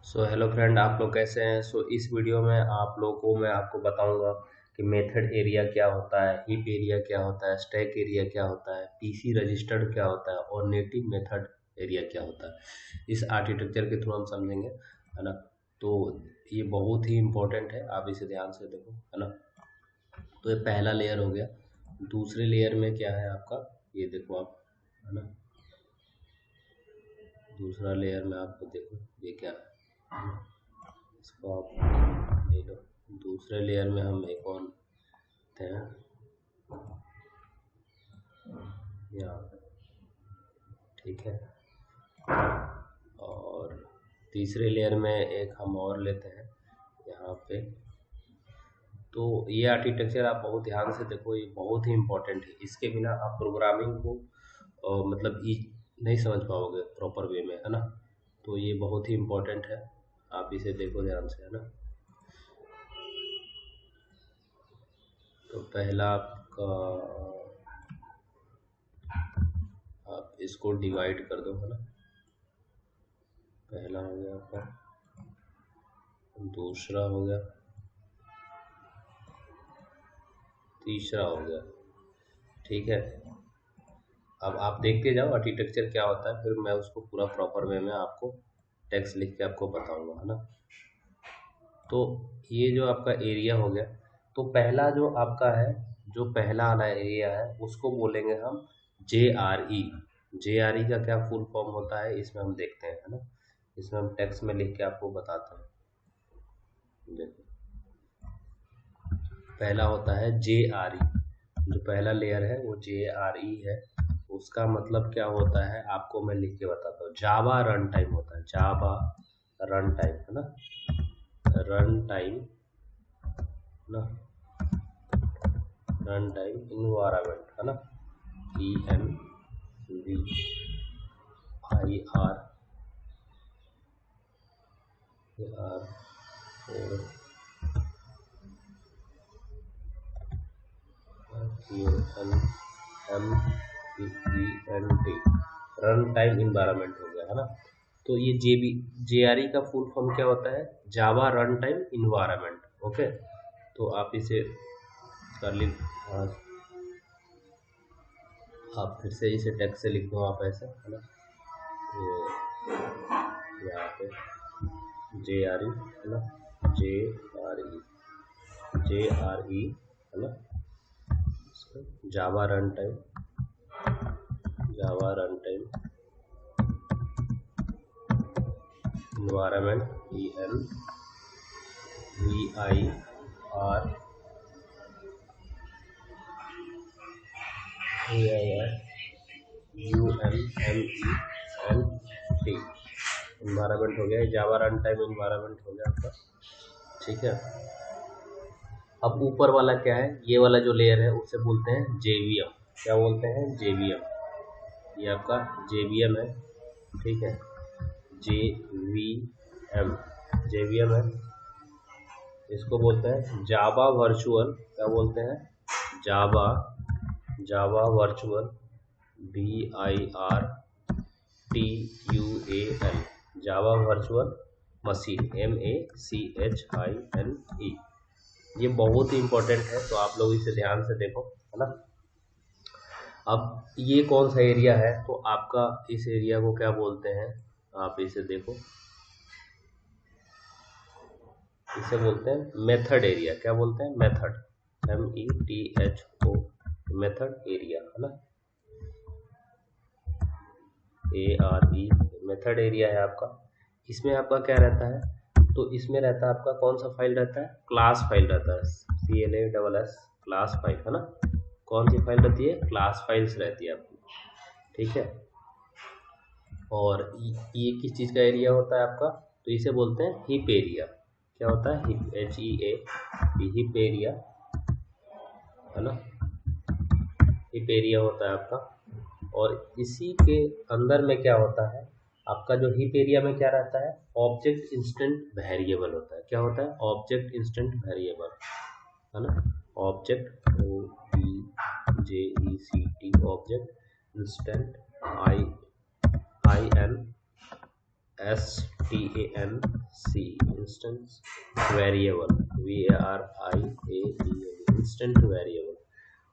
So hello friend, आप लोग कैसे हैं। इस वीडियो में आप लोगों को मैं आपको बताऊंगा कि मेथड एरिया क्या होता है, हीप एरिया क्या होता है, स्टैक एरिया क्या होता है, पीसी रजिस्टर्ड क्या होता है और नेटिव मेथड एरिया क्या होता है। इस आर्किटेक्चर के थ्रू हम समझेंगे, है ना। तो ये बहुत ही इम्पोर्टेंट है, आप इसे ध्यान से देखो, है ना। तो ये पहला लेयर हो गया। दूसरे लेयर में क्या है आपका, ये देखो आप, है ना। दूसरा लेयर में आपको देखो ये क्या है, इसको आप ले लो। दूसरे लेयर में हम एक और लेते हैं यहाँ पे, ठीक है। और तीसरे लेयर में एक हम और लेते हैं यहाँ पे। तो ये आर्किटेक्चर आप बहुत ध्यान से देखो, ये बहुत ही इम्पोर्टेंट है। इसके बिना आप प्रोग्रामिंग को मतलब नहीं समझ पाओगे प्रॉपर वे में, है ना। तो ये बहुत ही इम्पोर्टेंट है, आप इसे देखो ध्यान से, है ना। तो पहला आपका, आप इसको डिवाइड कर दो, है ना। पहला हो गया आपका, दूसरा हो गया, तीसरा हो गया, ठीक है। अब आप देखते जाओ आर्किटेक्चर क्या होता है, फिर मैं उसको पूरा प्रॉपर वे में आपको टेक्स्ट लिख के आपको बताऊंगा, है ना। तो ये जो आपका एरिया हो गया, तो पहला जो आपका है, जो पहला वाला एरिया है उसको बोलेंगे हम JRE। JRE का क्या फुल फॉर्म होता है इसमें हम देखते हैं, है ना। इसमें हम टेक्स्ट में लिख के आपको बताते हैं। देखो, पहला होता है JRE। जो पहला लेयर है वो JRE है। उसका मतलब क्या होता है आपको मैं लिख के बताता हूँ। जावा रन टाइम होता है, जावा रन टाइम, है ना। रन टाइम ना, रन टाइम इन्वायरमेंट, है ना। ENVIRONMENT, रन टाइम इन्वायरमेंट हो गया, है ना। तो ये JRE का फुल फॉर्म क्या होता है, जावा रन टाइम इन्वायरमेंट। ओके, तो आप इसे कर ली। हाँ, आप फिर से इसे टेक्स्ट से लिख दो आप ऐसे, है ना। ये यहाँ पे JRE, है ना। JRE, है ना। Java run time, Java run time environment, ENVIRUMENT environment हो गया, जावा रन टाइम इन्वायरमेंट हो गया आपका, ठीक है। अब ऊपर वाला क्या है, ये वाला जो लेयर है उसे बोलते हैं JVM। क्या बोलते हैं, JVM। ये आपका JVM है, ठीक है। JVM, JVM है। इसको बोलते हैं जावा वर्चुअल, क्या बोलते हैं, Java, Java virtual, VIRTUAL, Java virtual machine, MACHINE। ये बहुत ही इंपॉर्टेंट है, तो आप लोग इसे ध्यान से देखो, है ना। अब ये कौन सा एरिया है, तो आपका इस एरिया को क्या बोलते हैं, आप इसे देखो, इसे बोलते हैं मेथड एरिया। क्या बोलते हैं, मेथड, METHO, मेथड एरिया, है ना। ARE, मेथड एरिया है आपका। इसमें आपका क्या रहता है, तो इसमें रहता है आपका कौन सा फाइल रहता है, क्लास फाइल रहता है, CLASS, क्लास फाइल, है ना। कौन सी फाइल रहती है, क्लास फाइल्स रहती है आपकी, ठीक है। और ये किस चीज़ का एरिया होता है आपका, तो इसे बोलते हैं हीप एरिया। क्या होता है, हीप, HEA, हीप एरिया, है ना। हीप एरिया होता है आपका। और इसी के अंदर में क्या होता है आपका, जो हीप एरिया में क्या रहता है, ऑब्जेक्ट इंस्टेंट वेरिएबल होता है। क्या होता है, ऑब्जेक्ट इंस्टेंट वेरिएबल, है ना। Object, OBJECT, object instant, INSTANT, STANC instance variable VARIABLE instant variable.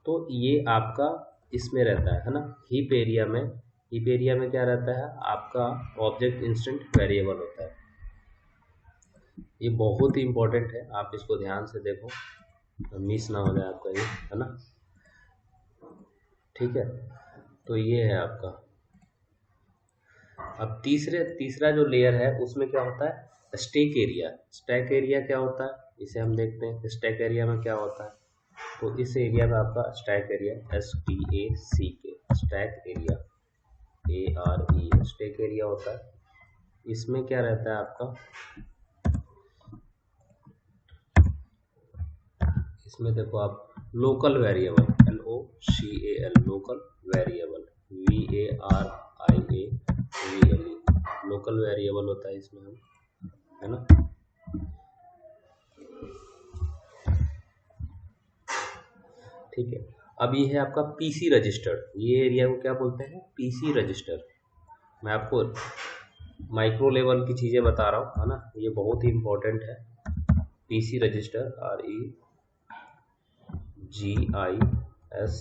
तो ये आपका इसमें रहता है ना, हीप एरिया में। हीप एरिया में क्या रहता है आपका ऑब्जेक्ट इंस्टेंट वेरिएबल होता है। ये बहुत ही इंपॉर्टेंट है, आप इसको ध्यान से देखो, मिस ना हो जाए आपका ये, है ना। ठीक है, तो ये है आपका। अब तीसरा जो लेयर है उसमें क्या होता है, स्टैक एरिया। स्टैक एरिया क्या होता है इसे हम देखते हैं। स्टैक एरिया में क्या होता है, तो इस एरिया में आपका stack area STACK stack area ARE stack area होता है। इसमें क्या रहता है आपका, इसमें देखो आप local variable LOCAL local variable VARIABLE local variable होता है इसमें हम, है ना। ठीक है, अब ये है आपका PC रजिस्टर। ये एरिया को क्या बोलते हैं, PC रजिस्टर। मैं आपको माइक्रो लेवल की चीज़ें बता रहा हूँ, है ना, ये बहुत ही इम्पोर्टेंट है। PC register REGISTORS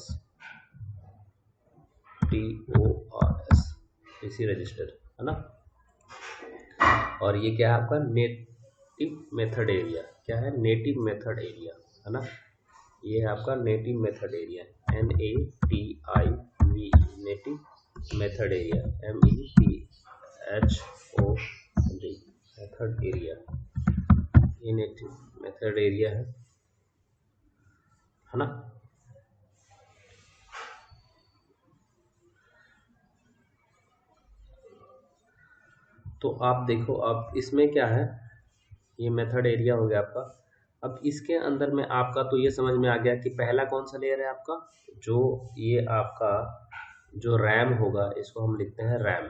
PC register, है ना। और ये क्या है आपका नेटिव मेथड एरिया। क्या है, नेटिव मेथड एरिया, है ना। ये है आपका native method area NATIVE native method area METHOD method area. ये नेटिव मेथड एरिया है ना। तो आप देखो, अब इसमें क्या है, ये मेथड एरिया हो गया आपका। अब इसके अंदर में आपका तो ये समझ में आ गया कि पहला कौन सा लेयर है आपका, जो ये आपका जो रैम होगा, इसको हम लिखते हैं रैम।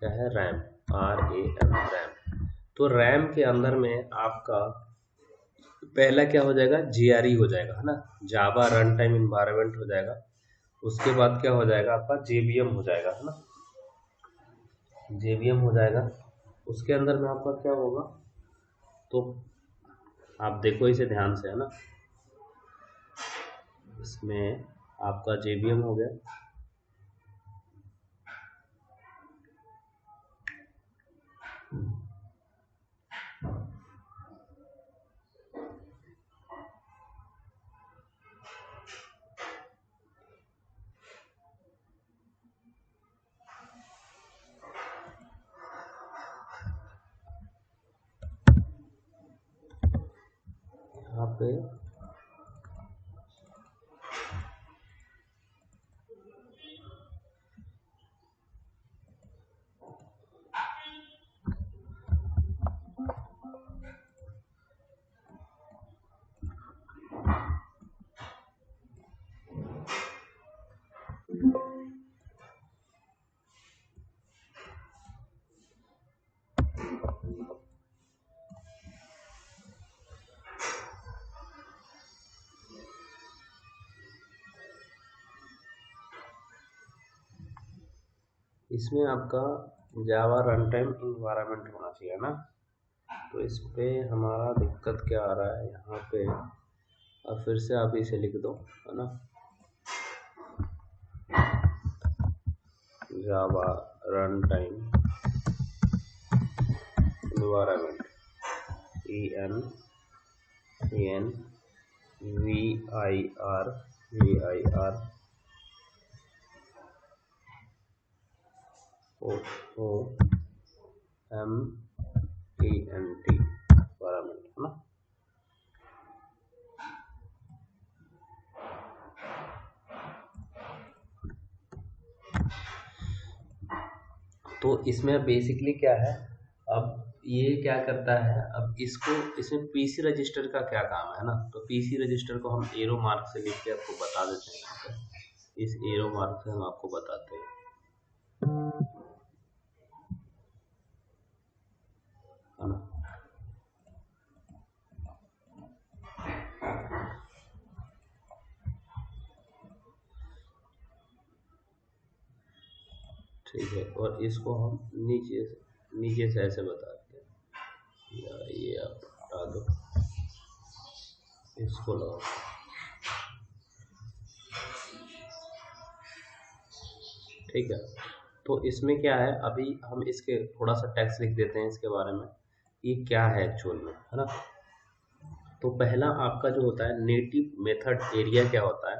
क्या है, रैम RAM रैम। तो रैम के अंदर में आपका पहला क्या हो जाएगा, GRE हो जाएगा, है ना, जावा रन टाइम इन्वायरमेंट हो जाएगा। उसके बाद क्या हो जाएगा आपका, JVM हो जाएगा, है ना, JVM हो जाएगा। उसके अंदर में आपका क्या होगा, तो आप देखो इसे ध्यान से, है ना। इसमें आपका JVM हो गया। यहाँ पे इसमें आपका जावा रन टाइम इन्वायरमेंट होना चाहिए ना। तो इस पे हमारा दिक्कत क्या आ रहा है यहाँ पे, अब फिर से आप इसे लिख दो, है ना, Java run time environment ENVIRONMENT, है ना। तो इसमें बेसिकली क्या है, अब ये क्या करता है, अब इसमें PC रजिस्टर का क्या काम है ना। तो PC रजिस्टर को हम एरो मार्क से लिख के आपको बता देते हैं। इस एरो मार्क से हम आपको बताते हैं, है ना। ठीक है, और इसको हम नीचे नीचे से ऐसे बताते हैं, या ये आप हटा दो, इसको लगाओ। ठीक है, तो इसमें क्या है, अभी हम इसके थोड़ा सा टेक्स्ट लिख देते हैं इसके बारे में, ये क्या है एक्चुअल में, है ना। तो पहला आपका जो होता है नेटिव मेथड एरिया क्या होता है,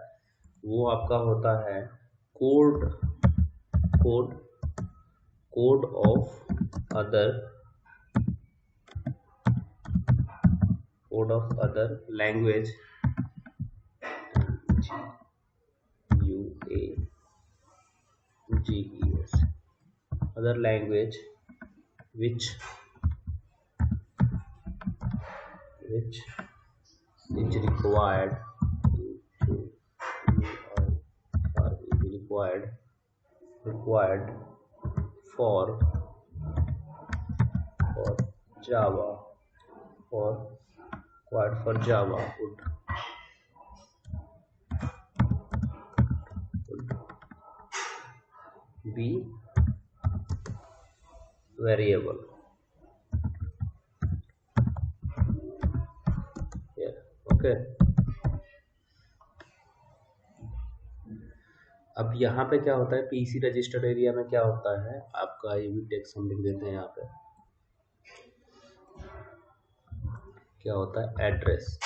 वो आपका होता है code code code of other language UAGES other language which is required for Java would be variable. Okay, अब यहाँ पे क्या होता है, पीसी रजिस्टर्ड एरिया में क्या होता है आपका, ये भी टेक्स्ट हम लिख देते हैं यहाँ पे, क्या होता है address,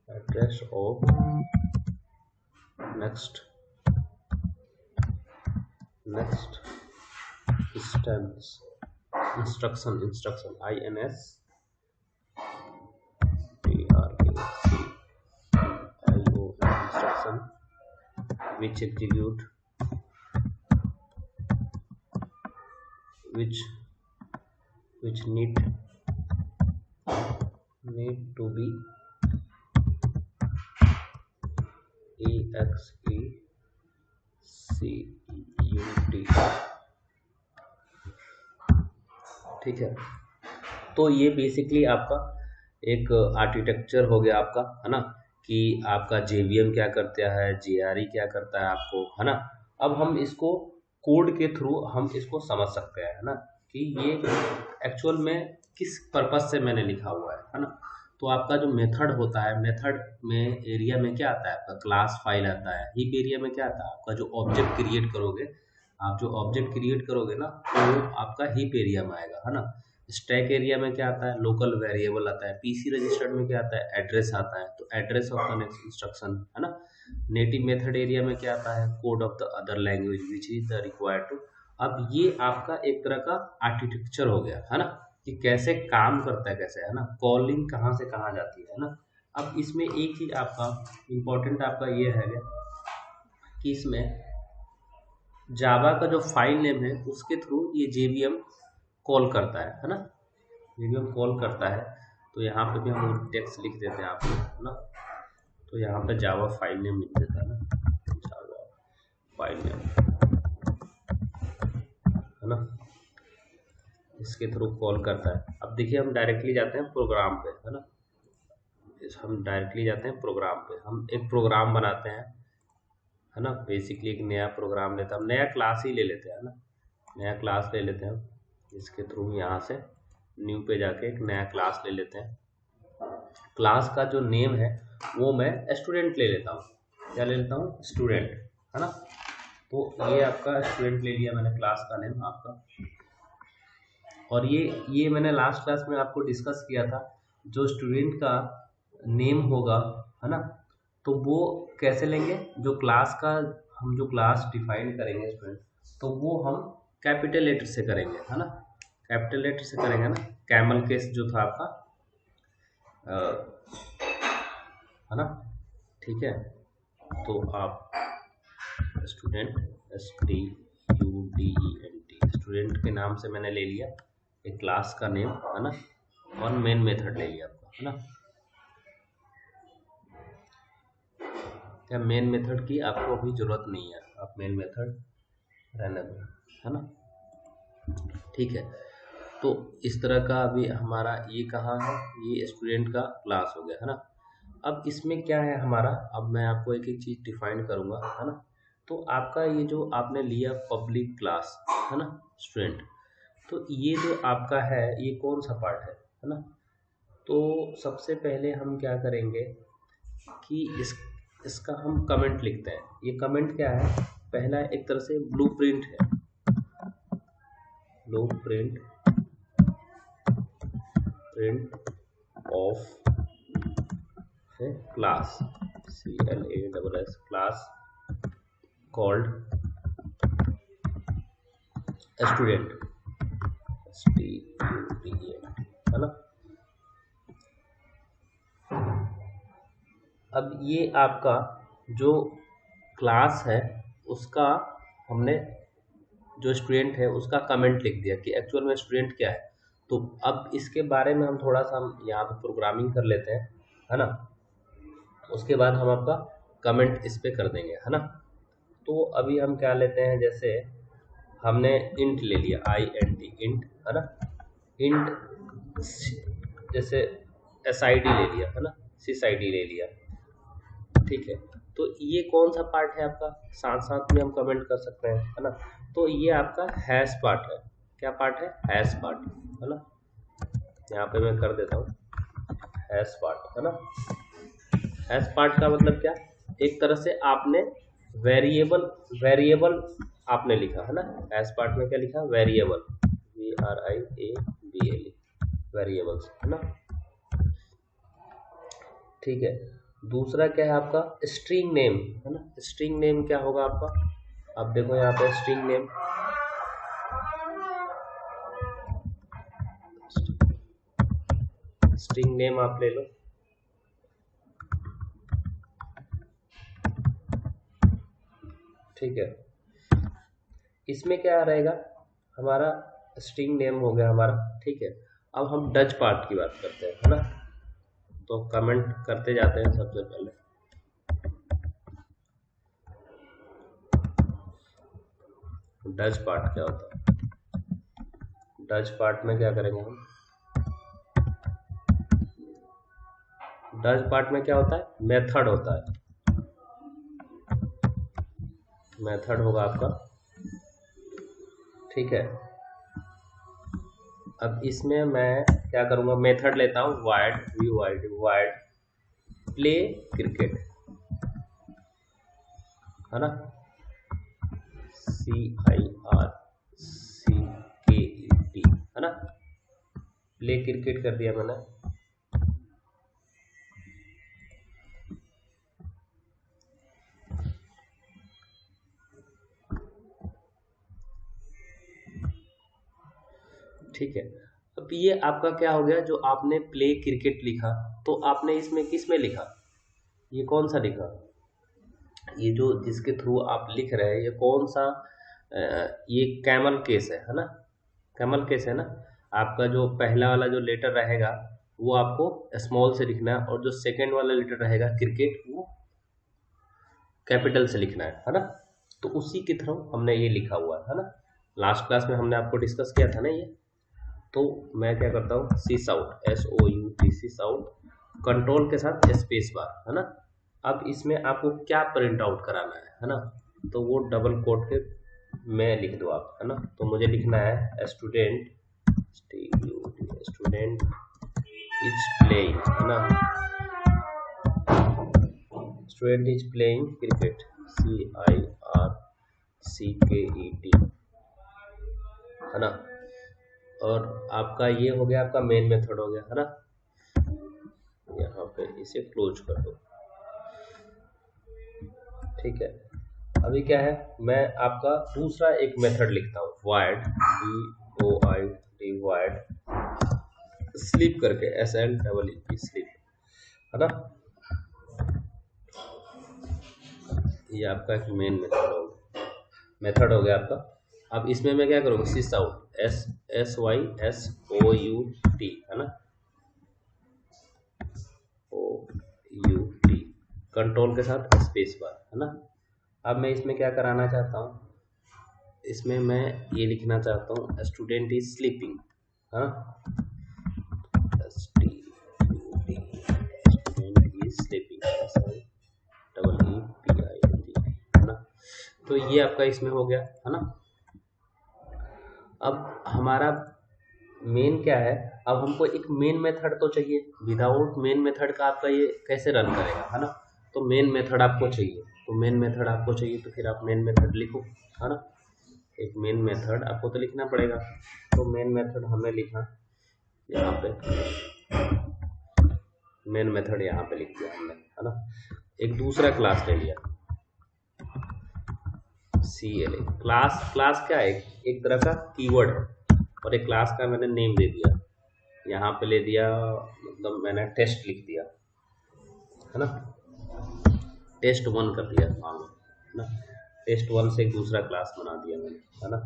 address of next instruction instruction which execute which need to be execute। ठीक है, तो ये बेसिकली आपका एक आर्किटेक्चर हो गया आपका, है ना, कि आपका JVM क्या करता है, JRE क्या करता है आपको, है ना। अब हम इसको कोड के थ्रू हम इसको समझ सकते हैं, है ना, कि ये एक्चुअल में किस पर्पस से मैंने लिखा हुआ है ना। तो आपका जो मेथड होता है, मेथड में एरिया में क्या आता है आपका क्लास फाइल आता है, हीप एरिया में क्या आता है आपका जो ऑब्जेक्ट क्रिएट करोगे, आप जो ऑब्जेक्ट क्रिएट करोगे ना वो आपका हीप एरिया में आएगा, है ना। स्टैक एरिया में क्या आता है, लोकल वेरिएबल आता है। पीसी रजिस्टर्ड में क्या आता है, एड्रेस आता है, तो address of the next instruction, है ना। नेटिव मेथड एरिया में क्या आता है, code of the other language which is the required to. अब ये आपका एक तरह का आर्किटेक्चर हो गया, है ना, कि कैसे काम करता है, कैसे, है ना, कॉलिंग कहाँ से कहाँ जाती है ना। अब इसमें एक चीज आपका इम्पोर्टेंट आपका ये है कि इसमें जावा का जो फाइल नेम है उसके थ्रू ये JVM कॉल करता है ना, JVM कॉल करता है। तो यहाँ पे भी हम टेक्स्ट लिख देते हैं आपको, है ना। तो यहाँ पे जावा फाइल नेम लिख देता है ना, जावा फाइल नेम, है ना, इसके थ्रू कॉल करता है। अब देखिए हम डायरेक्टली जाते हैं प्रोग्राम पे, है ना, हम डायरेक्टली जाते हैं प्रोग्राम पे, हम एक प्रोग्राम बनाते हैं, है ना। बेसिकली एक नया प्रोग्राम लेते हैं, हम नया क्लास ही ले लेते हैं ना, नया क्लास ले लेते हैं, इसके थ्रू यहाँ से न्यू पे जाके एक नया क्लास ले लेते हैं। क्लास का जो नेम है वो मैं स्टूडेंट ले लेता हूँ, क्या ले लेता हूँ, स्टूडेंट, है ना। तो ये आपका स्टूडेंट ले लिया मैंने क्लास का नेम आपका। और ये मैंने लास्ट क्लास में आपको डिस्कस किया था, जो स्टूडेंट का नेम होगा, है ना, तो वो कैसे लेंगे, जो क्लास का हम जो क्लास डिफाइन करेंगे स्टूडेंट, तो वो हम कैपिटल लेटर से करेंगे, है ना, कैपिटल लेटर से करेंगे ना। कैमल केस जो था आपका, है ना, ठीक है। तो आप स्टूडेंट STUDENT स्टूडेंट के नाम से मैंने ले लिया एक क्लास का नेम, है ना, और मेन मेथड ले लिया आपका, है ना। क्या मेन मेथड की आपको अभी जरूरत नहीं है, आप मेन मेथड रहने दो, है ना, ठीक है। तो इस तरह का अभी हमारा ये कहाँ है, ये स्टूडेंट का क्लास हो गया, है ना। अब इसमें क्या है हमारा, अब मैं आपको एक एक चीज़ डिफाइन करूँगा, है ना। तो आपका ये जो आपने लिया पब्लिक क्लास, है ना, स्टूडेंट, तो ये जो आपका है ये कौन सा पार्ट है ना। तो सबसे पहले हम क्या करेंगे कि इसका हम कमेंट लिखते हैं। ये कमेंट क्या है, पहला एक तरह से ब्लूप्रिंट है, blueprint of class, CLASS class called student, STUDENT, है ना। अब ये आपका जो क्लास है उसका हमने जो स्टूडेंट है उसका कमेंट लिख दिया कि एक्चुअल में स्टूडेंट क्या है। तो अब इसके बारे में हम थोड़ा सा हम यहाँ पे प्रोग्रामिंग कर लेते हैं, है ना। उसके बाद हम आपका कमेंट इस पे कर देंगे, है ना। तो अभी हम क्या लेते हैं, जैसे हमने इंट ले लिया, INT इंट, है ना। इंट जैसे SID ले लिया, है ना, SysID ले लिया, ठीक है। तो ये कौन सा पार्ट है आपका, साथ साथ में हम कमेंट कर सकते हैं, है ना। तो ये आपका हैश पार्ट है। क्या पार्ट है, हैश पार्ट, है ना। यहाँ पे मैं कर देता हूँ हैश पार्ट, है ना। हैश पार्ट का मतलब क्या, एक तरह से आपने वेरिएबल आपने लिखा, है ना। हैश पार्ट में क्या लिखा, वेरिएबल, VARIABLE, वेरिएबल्स, है ना, ठीक है। दूसरा क्या है आपका, स्ट्रिंग नेम, है ना। स्ट्रिंग नेम क्या होगा आपका, अब देखो यहाँ पे स्ट्रिंग नेम, स्ट्रिंग नेम आप ले लो, ठीक है। इसमें क्या रहेगा हमारा, स्ट्रिंग नेम हो गया हमारा, ठीक है। अब हम डच पार्ट की बात करते हैं, है ना। तो कमेंट करते जाते हैं सबसे पहले, डच पार्ट क्या होता है। डच पार्ट में क्या करेंगे हम, डच पार्ट में क्या होता है, मेथड होता है, मेथड होगा आपका, ठीक है। अब इसमें मैं क्या करूंगा, मेथड लेता हूँ वाइड प्ले क्रिकेट, है ना, CIRCKET, है ना। प्ले क्रिकेट कर दिया मैंने, ठीक है। अब ये आपका क्या हो गया, जो आपने प्ले क्रिकेट लिखा, तो आपने इसमें किस में लिखा, ये कौन सा लिखा, ये जो जिसके थ्रू आप लिख रहे हैं ये कौन सा, ये कैमल केस है ना, कैमल केस है ना। आपका जो पहला वाला जो लेटर रहेगा वो आपको स्मॉल से लिखना है, और जो सेकंड वाला लेटर रहेगा क्रिकेट वो कैपिटल से लिखना है ना। तो उसी के थ्रू हमने ये लिखा हुआ है ना। लास्ट क्लास में हमने आपको डिस्कस किया था ना ये। तो मैं क्या करता हूँ, SysOut, SOUT, SysOut, कंट्रोल के साथ स्पेस बार, है ना। अब इसमें आपको क्या प्रिंट आउट कराना है ना। तो वो डबल कोट के में लिख दो आप, है ना। तो मुझे लिखना है स्टूडेंट इज प्लेइंग, है ना, student is playing cricket, CIRCKET, है ना। और आपका ये हो गया, आपका मेन मेथड हो गया, है ना। यहाँ पे इसे क्लोज कर दो, ठीक है। अभी क्या है, मैं आपका दूसरा एक मेथड लिखता हूँ, void, void स्लीप करके, SLEEP स्लीप, है ना। ये आपका एक मेन मेथड हो गया आपका। अब इसमें मैं क्या करूँगा, SysOut, SYSOUT, है ना, OUT, कंट्रोल के साथ स्पेस बार, है ना। अब मैं इसमें क्या कराना चाहता हूँ, इसमें मैं ये लिखना चाहता हूँ स्टूडेंट इज स्लीपिंग, है ना, स्टूडेंट स्लीपिंग, SLEEPING, है ना। तो ये आपका इसमें हो गया, है ना। अब हमारा मेन क्या है, अब हमको एक मेन मेथड तो चाहिए। विदाउट मेन मेथड का आपका ये कैसे रन करेगा, है ना। तो मेन मेथड आपको चाहिए, तो मेन मेथड आपको चाहिए, तो फिर आप मेन मेथड लिखो, है ना। एक मेन मेथड आपको तो लिखना पड़ेगा। तो मेन मेथड हमने लिखा यहाँ पे, मेन मेथड यहाँ पे लिख दिया हमने, है ना। एक दूसरा क्लास ले लिया, CLA क्लास। क्लास क्या है, एक तरह का कीवर्ड है, और एक क्लास का मैंने नेम दे दिया, यहाँ पे ले दिया, मतलब मैंने टेस्ट लिख दिया, है ना। test1 कर दिया मान लो, है ना। test1 से एक दूसरा क्लास बना दिया मैंने, है ना।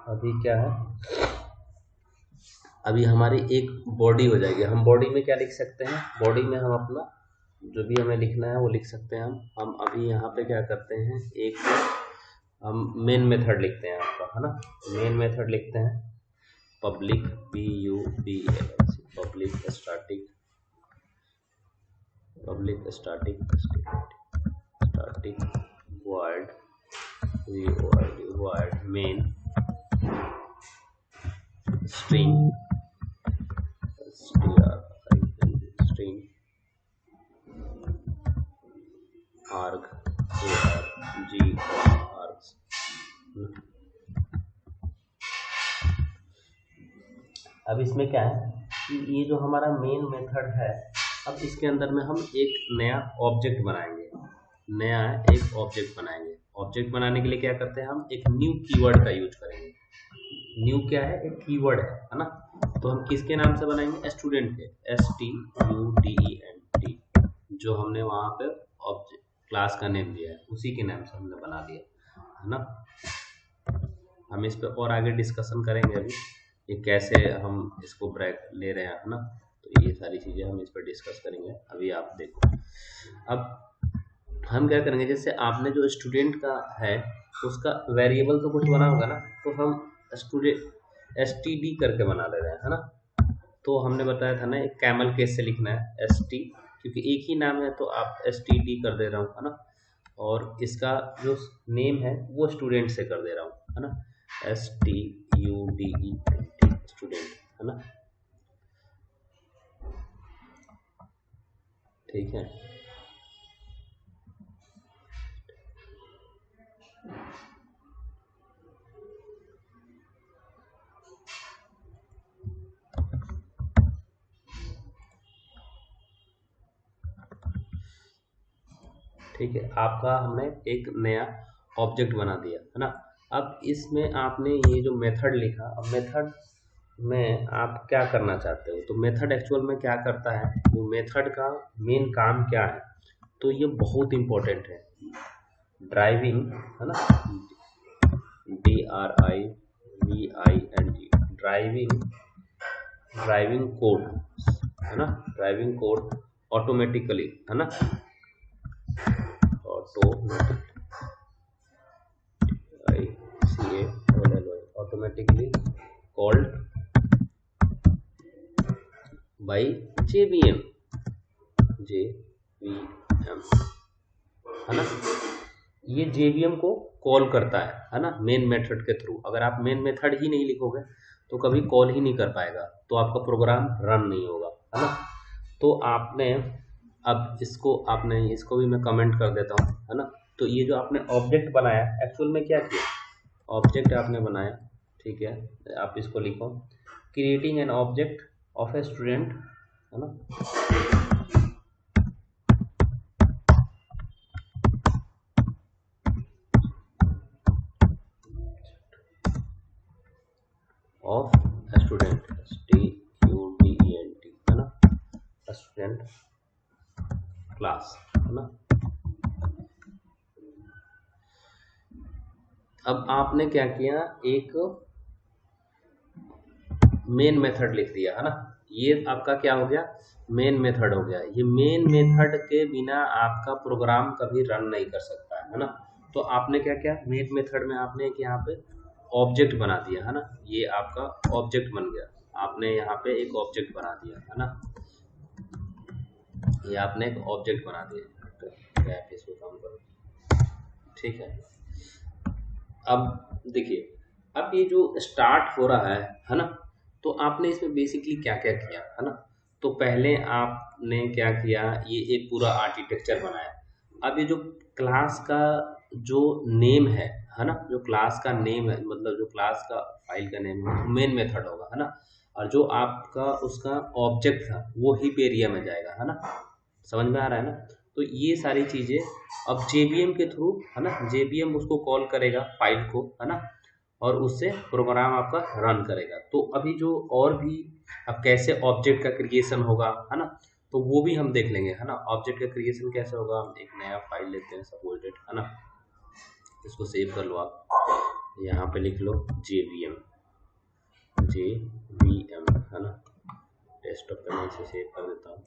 अभी क्या है, अभी हमारी एक बॉडी हो जाएगी। हम बॉडी में क्या लिख सकते हैं, बॉडी में हम अपना जो भी हमें लिखना है वो लिख सकते हैं। हम अभी यहाँ पे क्या करते हैं, एक हम मेन मेथड लिखते हैं आपका, है ना। मेन मेथड लिखते हैं public, PUBLIC, public static void main string string arg args। अब इसमें क्या है कि ये जो हमारा मेन मेथड है, अब इसके अंदर में हम एक नया ऑब्जेक्ट बनाएंगे, ऑब्जेक्ट बनाने के लिए क्या करते हैं, हम एक न्यू कीवर्ड का यूज करेंगे। न्यू क्या है, एक कीवर्ड है ना। तो हम किसके नाम से बनाएंगे, स्टूडेंट के, STUDENT, जो हमने वहां पे ऑब्जेक्ट क्लास का नेम दिया है उसी के नाम से हमने बना दिया, है ना। हम इस पे और आगे डिस्कशन करेंगे, अभी ये कैसे हम इसको ब्रेक ले रहे हैं, है ना। तो ये सारी चीजें हम इस पर डिस्कस करेंगे। अभी आप देखो, अब हम क्या करेंगे, जैसे आपने जो स्टूडेंट का है उसका वेरिएबल तो कुछ बना होगा ना, तो हम स्टूडेंट STD करके बना ले रहे हैं, है ना। तो हमने बताया था ना, एक कैमल केस से लिखना है ST, क्योंकि एक ही नाम है तो आप STD कर दे रहा हूँ, है ना। और इसका जो नेम है वो स्टूडेंट से कर दे रहा हूँ, है ना, STUDENT, स्टूडेंट, है ना। ठीक है, ठीक है। आपका हमने एक नया ऑब्जेक्ट बना दिया, है ना। अब इसमें आपने ये जो मेथड लिखा, अब मेथड में आप क्या करना चाहते हो, तो मेथड एक्चुअल में क्या करता है, वो मेथड का मेन काम क्या है, तो ये बहुत इंपॉर्टेंट है। ड्राइविंग, है ना, DRIVING, ड्राइविंग कोड, है ना, ड्राइविंग कोड ऑटोमेटिकली, है ना, ऑटोमेटिकली कॉल्ड बाई JVM, है ना। ये JVM को कॉल करता है ना, मेन मेथड के थ्रू। अगर आप मेन मेथड ही नहीं लिखोगे तो कभी कॉल ही नहीं कर पाएगा, तो आपका प्रोग्राम रन नहीं होगा, है ना। तो आपने अब इसको भी मैं कमेंट कर देता हूँ, है ना। तो ये जो आपने ऑब्जेक्ट बनाया, एक्चुअल में क्या किया, ऑब्जेक्ट आपने बनाया, ठीक है। आप इसको लिखो, creating an object of a student, है ना। ऑफ स्टूडेंट, STUDENT, है ना, स्टूडेंट क्लास, है ना। अब आपने क्या किया, एक मेन मेथड लिख दिया, है ना। ये आपका क्या हो गया, मेन मेथड हो गया। ये मेन मेथड के बिना आपका प्रोग्राम कभी रन नहीं कर सकता है ना। तो आपने क्या किया, मेन मेथड में आपने एक यहाँ पे ऑब्जेक्ट बना दिया है ना, ये आपका ऑब्जेक्ट बन गया। आपने यहाँ पे एक ऑब्जेक्ट बना दिया है ना, ये आपने एक ऑब्जेक्ट बना दिया। तो इसको काम करो, ठीक है। अब देखिए, अब ये जो स्टार्ट हो रहा है ना, तो आपने इसमें बेसिकली क्या क्या किया है ना। तो पहले आपने क्या किया, ये एक पूरा आर्किटेक्चर बनाया। अब ये जो क्लास का जो नेम है ना, जो क्लास का नेम है, मतलब जो क्लास का फाइल का नेम है मेन मेथड होगा है ना, और जो आपका उसका ऑब्जेक्ट था वो हीप एरिया में जाएगा है ना। समझ में आ रहा है ना। तो ये सारी चीजें अब JVM के थ्रू है ना, JVM उसको कॉल करेगा फाइल को है ना, और उससे प्रोग्राम आपका रन करेगा। तो अभी जो और भी अब कैसे ऑब्जेक्ट का क्रिएशन होगा है ना, तो वो भी हम देख लेंगे है ना। ऑब्जेक्ट का क्रिएशन कैसे होगा, हम एक नया फाइल लेते हैं सपोर्टेड है ना, इसको सेव कर लो आप, यहाँ पे लिख लो JVM है ना। डेस्कटॉप पे मैं इसे सेव कर देता हूँ।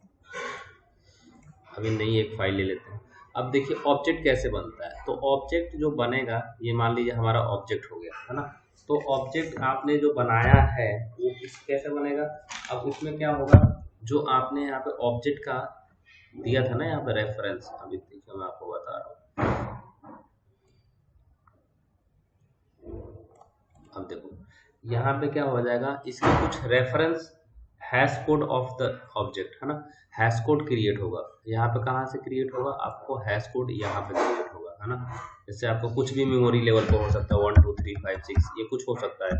अभी नई एक फाइल ले लेते हैं। अब देखिए ऑब्जेक्ट कैसे बनता है। तो ऑब्जेक्ट जो बनेगा, ये मान लीजिए हमारा ऑब्जेक्ट हो गया है ना। तो ऑब्जेक्ट आपने जो बनाया है वो कैसे बनेगा। अब उसमें क्या होगा, जो आपने यहाँ पे ऑब्जेक्ट का दिया था ना यहाँ पे रेफरेंस, अभी देखिए मैं आपको बता रहा हूँ। अब देखो यहाँ पे क्या हो जाएगा, इसका कुछ reference hash code of the object है ना, हैश कोड क्रिएट होगा। यहाँ पे कहाँ से क्रिएट होगा, आपको हैश कोड यहाँ पे क्रिएट होगा है ना। जैसे आपको कुछ भी मेमोरी लेवल पे हो सकता है, 1 2 3 5 6 ये कुछ हो सकता है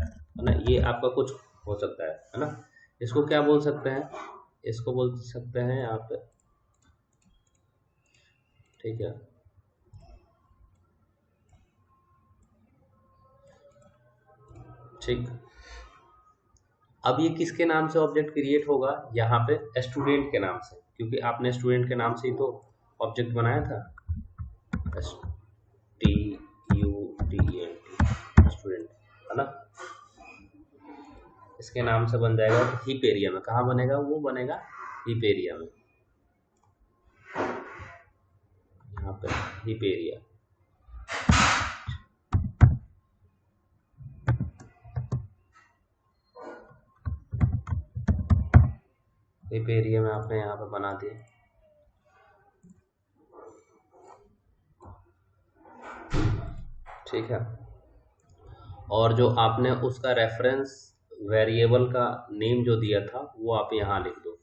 ना, ये आपका कुछ हो सकता है ना। इसको क्या बोल सकते हैं, इसको बोल सकते हैं आप, ठीक है। ठीक, अब ये किसके नाम से ऑब्जेक्ट क्रिएट होगा, यहाँ पे स्टूडेंट के नाम से, क्योंकि आपने स्टूडेंट के नाम से ही तो ऑब्जेक्ट बनाया था, STUDENT स्टूडेंट है ना। इसके नाम से बन जाएगा हीप एरिया में। कहाँ बनेगा, वो बनेगा हीप एरिया में, यहाँ पे हीप एरिया। हीप एरिया में आपने यहाँ पे बना दिया, ठीक है। और जो आपने उसका रेफरेंस वेरिएबल का नेम जो दिया था वो आप यहाँ लिख दो।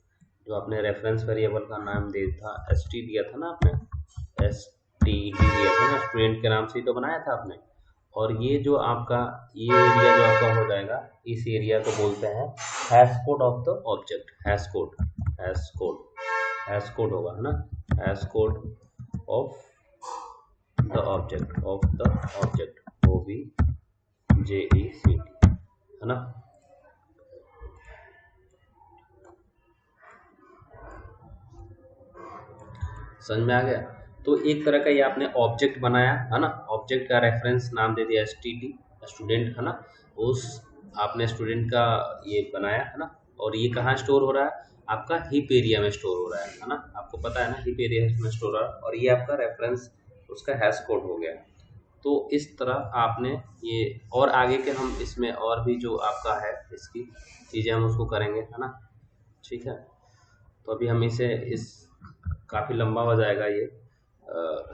जो आपने रेफरेंस वेरिएबल का नाम दिया था, ST दिया था ना आपने, STD दिया था ना, स्टूडेंट के नाम से ही तो बनाया था आपने। और ये जो आपका ये एरिया जो आपका हो जाएगा, इस एरिया को बोलते हैं hash code of the object. Hash code, hash code, hash code होगा है ना, hash code of the object, of the object, OBJECT है ना। समझ में आ गया। तो एक तरह का ये आपने ऑब्जेक्ट बनाया है ना, ऑब्जेक्ट का रेफरेंस नाम दे दिया STD स्टूडेंट है ना। उस आपने स्टूडेंट का ये बनाया है ना, और ये कहाँ स्टोर हो रहा है, आपका हीप एरिया में स्टोर हो रहा है ना। आपको पता है ना, हीप एरिया में स्टोर हो रहा है, और ये आपका रेफरेंस उसका हैश कोड हो गया। तो इस तरह आपने ये, और आगे के हम इसमें और भी जो आपका है इसकी चीज़ें हम उसको करेंगे है ना, ठीक है। तो अभी हम इसे इस काफ़ी लंबा हो जाएगा ये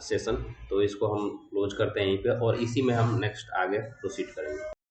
सेशन, तो इसको हम क्लोज करते हैं यहीं पे, और इसी में हम नेक्स्ट आगे प्रोसीड करेंगे।